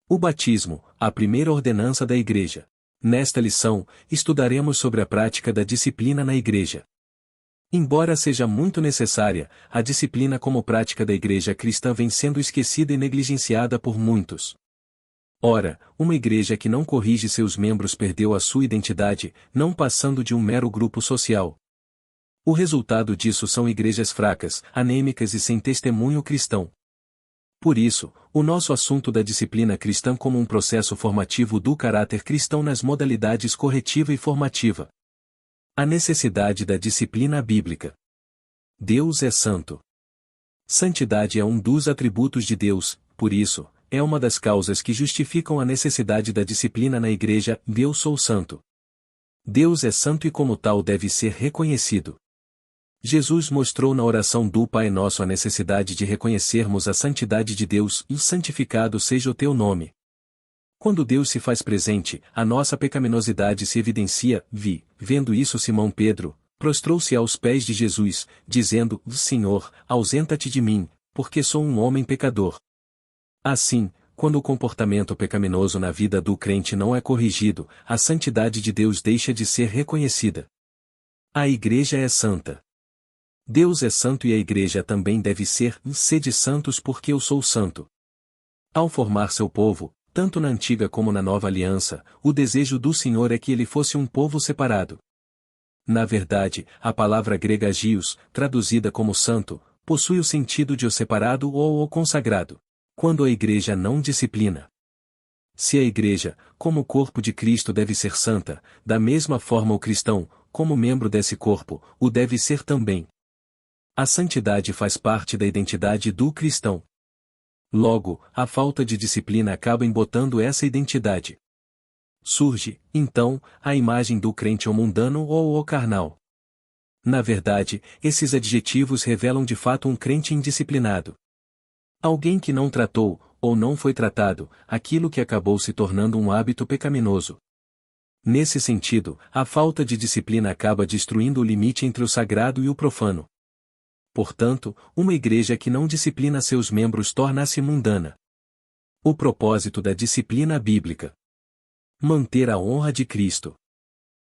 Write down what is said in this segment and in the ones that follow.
O batismo, a primeira ordenança da Igreja. Nesta lição, estudaremos sobre a prática da disciplina na Igreja. Embora seja muito necessária, a disciplina como prática da Igreja cristã vem sendo esquecida e negligenciada por muitos. Ora, uma igreja que não corrige seus membros perdeu a sua identidade, não passando de um mero grupo social. O resultado disso são igrejas fracas, anêmicas e sem testemunho cristão. Por isso, o nosso assunto da disciplina cristã como um processo formativo do caráter cristão nas modalidades corretiva e formativa. A necessidade da disciplina bíblica. Deus é santo. Santidade é um dos atributos de Deus, por isso, é uma das causas que justificam a necessidade da disciplina na igreja. Eu sou santo. Deus é santo e como tal deve ser reconhecido. Jesus mostrou na oração do Pai Nosso a necessidade de reconhecermos a santidade de Deus e santificado seja o teu nome. Quando Deus se faz presente, a nossa pecaminosidade se evidencia. Vendo isso Simão Pedro, prostrou-se aos pés de Jesus, dizendo, Senhor, ausenta-te de mim, porque sou um homem pecador. Assim, quando o comportamento pecaminoso na vida do crente não é corrigido, a santidade de Deus deixa de ser reconhecida. A Igreja é santa. Deus é santo e a Igreja também deve ser. Sede santos porque eu sou santo. Ao formar seu povo, tanto na antiga como na nova aliança, o desejo do Senhor é que ele fosse um povo separado. Na verdade, a palavra grega agios, traduzida como santo, possui o sentido de o separado ou o consagrado. Quando a Igreja não disciplina. Se a Igreja, como corpo de Cristo deve ser santa, da mesma forma o cristão, como membro desse corpo, o deve ser também. A santidade faz parte da identidade do cristão. Logo, a falta de disciplina acaba embotando essa identidade. Surge, então, a imagem do crente ou mundano ou o carnal. Na verdade, esses adjetivos revelam de fato um crente indisciplinado. Alguém que não tratou, ou não foi tratado, aquilo que acabou se tornando um hábito pecaminoso. Nesse sentido, a falta de disciplina acaba destruindo o limite entre o sagrado e o profano. Portanto, uma igreja que não disciplina seus membros torna-se mundana. O propósito da disciplina bíblica. Manter a honra de Cristo.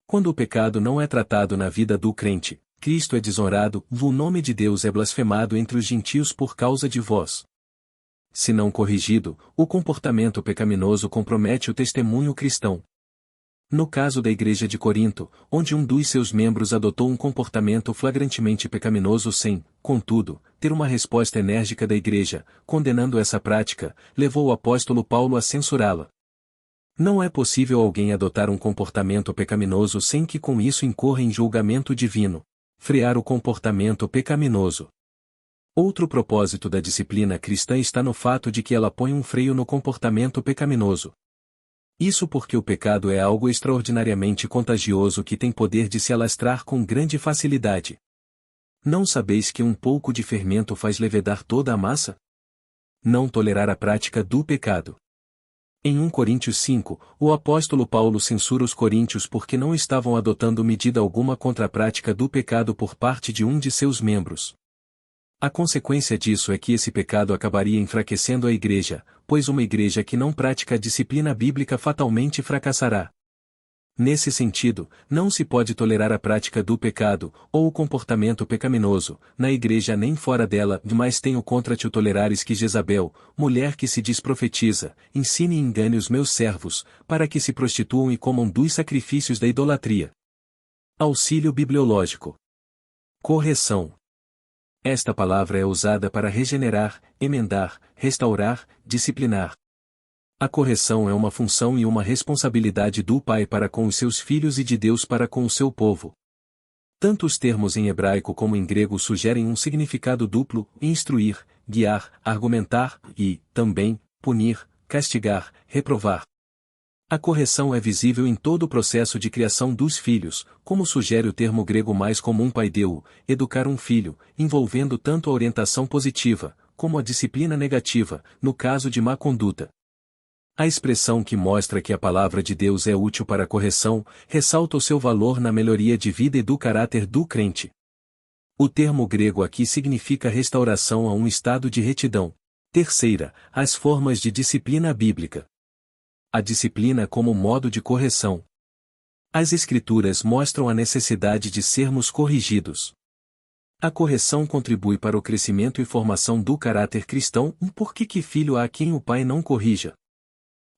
Quando o pecado não é tratado na vida do crente, Cristo é desonrado, o nome de Deus é blasfemado entre os gentios por causa de vós. Se não corrigido, o comportamento pecaminoso compromete o testemunho cristão. No caso da igreja de Corinto, onde um dos seus membros adotou um comportamento flagrantemente pecaminoso sem, contudo, ter uma resposta enérgica da igreja, condenando essa prática, levou o apóstolo Paulo a censurá-la. Não é possível alguém adotar um comportamento pecaminoso sem que com isso incorra em julgamento divino. Frear o comportamento pecaminoso. Outro propósito da disciplina cristã está no fato de que ela põe um freio no comportamento pecaminoso. Isso porque o pecado é algo extraordinariamente contagioso que tem poder de se alastrar com grande facilidade. Não sabeis que um pouco de fermento faz levedar toda a massa? Não tolerar a prática do pecado. Em 1 Coríntios 5, o apóstolo Paulo censura os coríntios porque não estavam adotando medida alguma contra a prática do pecado por parte de um de seus membros. A consequência disso é que esse pecado acabaria enfraquecendo a igreja, pois uma igreja que não pratica a disciplina bíblica fatalmente fracassará. Nesse sentido, não se pode tolerar a prática do pecado, ou o comportamento pecaminoso, na igreja nem fora dela, mas tenho contra te o tolerares que Jezabel, mulher que se diz profetiza, ensine e engane os meus servos, para que se prostituam e comam dos sacrifícios da idolatria. Auxílio bibliológico. Correção. Esta palavra é usada para regenerar, emendar, restaurar, disciplinar. A correção é uma função e uma responsabilidade do Pai para com os seus filhos e de Deus para com o seu povo. Tanto os termos em hebraico como em grego sugerem um significado duplo: instruir, guiar, argumentar e, também, punir, castigar, reprovar. A correção é visível em todo o processo de criação dos filhos, como sugere o termo grego mais comum paideu, educar um filho, envolvendo tanto a orientação positiva, como a disciplina negativa, no caso de má conduta. A expressão que mostra que a palavra de Deus é útil para a correção, ressalta o seu valor na melhoria de vida e do caráter do crente. O termo grego aqui significa restauração a um estado de retidão. Terceira, as formas de disciplina bíblica. A disciplina como modo de correção. As Escrituras mostram a necessidade de sermos corrigidos. A correção contribui para o crescimento e formação do caráter cristão, por que filho há quem o pai não corrija?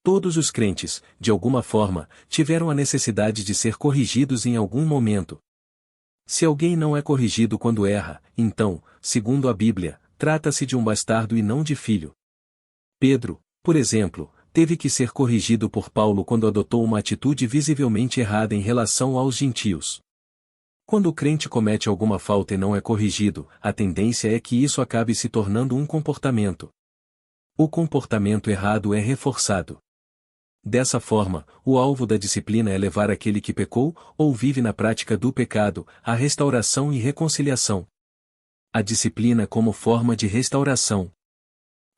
Todos os crentes, de alguma forma, tiveram a necessidade de ser corrigidos em algum momento. Se alguém não é corrigido quando erra, então, segundo a Bíblia, trata-se de um bastardo e não de filho. Pedro, por exemplo, teve que ser corrigido por Paulo quando adotou uma atitude visivelmente errada em relação aos gentios. Quando o crente comete alguma falta e não é corrigido, a tendência é que isso acabe se tornando um comportamento. O comportamento errado é reforçado. Dessa forma, o alvo da disciplina é levar aquele que pecou, ou vive na prática do pecado, à restauração e reconciliação. A disciplina como forma de restauração.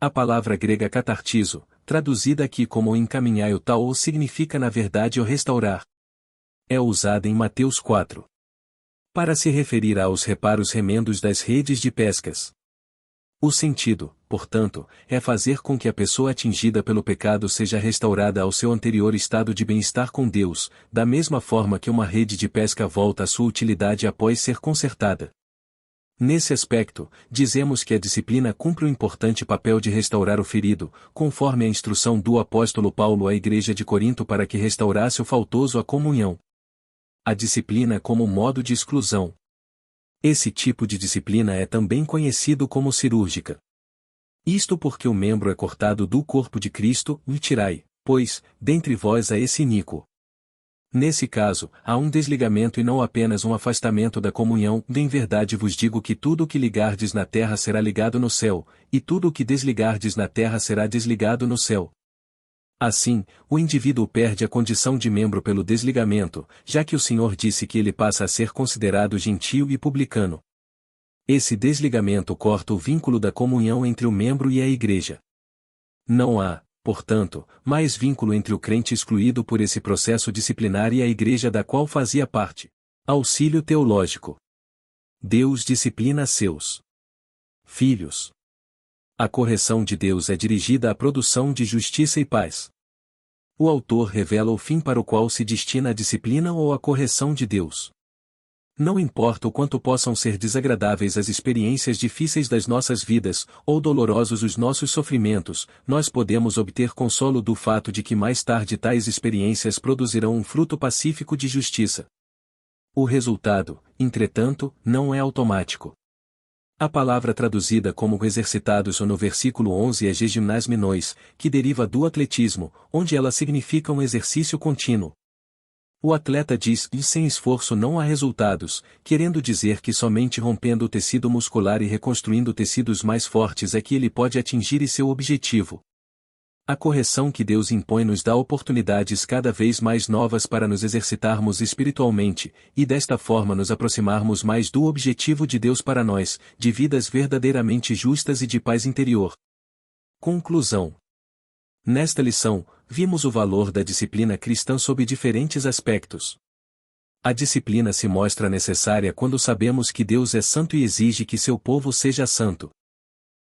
A palavra grega catartizo, traduzida aqui como encaminhar o tal ou significa na verdade o restaurar. É usada em Mateus 4. Para se referir aos reparos remendos das redes de pescas. O sentido, portanto, é fazer com que a pessoa atingida pelo pecado seja restaurada ao seu anterior estado de bem-estar com Deus, da mesma forma que uma rede de pesca volta à sua utilidade após ser consertada. Nesse aspecto, dizemos que a disciplina cumpre o importante papel de restaurar o ferido, conforme a instrução do apóstolo Paulo à igreja de Corinto para que restaurasse o faltoso à comunhão. A disciplina como modo de exclusão. Esse tipo de disciplina é também conhecido como cirúrgica. Isto porque o membro é cortado do corpo de Cristo, e tirai, pois, dentre vós a esse iníquo. Nesse caso, há um desligamento e não apenas um afastamento da comunhão. Em verdade vos digo que tudo o que ligardes na terra será ligado no céu, e tudo o que desligardes na terra será desligado no céu. Assim, o indivíduo perde a condição de membro pelo desligamento, já que o Senhor disse que ele passa a ser considerado gentio e publicano. Esse desligamento corta o vínculo da comunhão entre o membro e a igreja. Não há, portanto, mais vínculo entre o crente excluído por esse processo disciplinar e a igreja da qual fazia parte. Auxílio teológico. Deus disciplina seus filhos. A correção de Deus é dirigida à produção de justiça e paz. O autor revela o fim para o qual se destina a disciplina ou a correção de Deus. Não importa o quanto possam ser desagradáveis as experiências difíceis das nossas vidas, ou dolorosos os nossos sofrimentos, nós podemos obter consolo do fato de que mais tarde tais experiências produzirão um fruto pacífico de justiça. O resultado, entretanto, não é automático. A palavra traduzida como exercitados no versículo 11 é gymnasminois, que deriva do atletismo, onde ela significa um exercício contínuo. O atleta diz que sem esforço não há resultados, querendo dizer que somente rompendo o tecido muscular e reconstruindo tecidos mais fortes é que ele pode atingir seu objetivo. A correção que Deus impõe nos dá oportunidades cada vez mais novas para nos exercitarmos espiritualmente, e desta forma nos aproximarmos mais do objetivo de Deus para nós, de vidas verdadeiramente justas e de paz interior. Conclusão. Nesta lição, vimos o valor da disciplina cristã sob diferentes aspectos. A disciplina se mostra necessária quando sabemos que Deus é santo e exige que seu povo seja santo.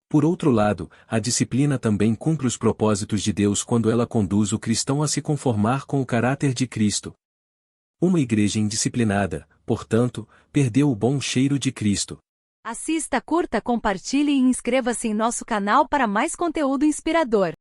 Por outro lado, a disciplina também cumpre os propósitos de Deus quando ela conduz o cristão a se conformar com o caráter de Cristo. Uma igreja indisciplinada, portanto, perdeu o bom cheiro de Cristo. Assista, curta, compartilhe e inscreva-se em nosso canal para mais conteúdo inspirador.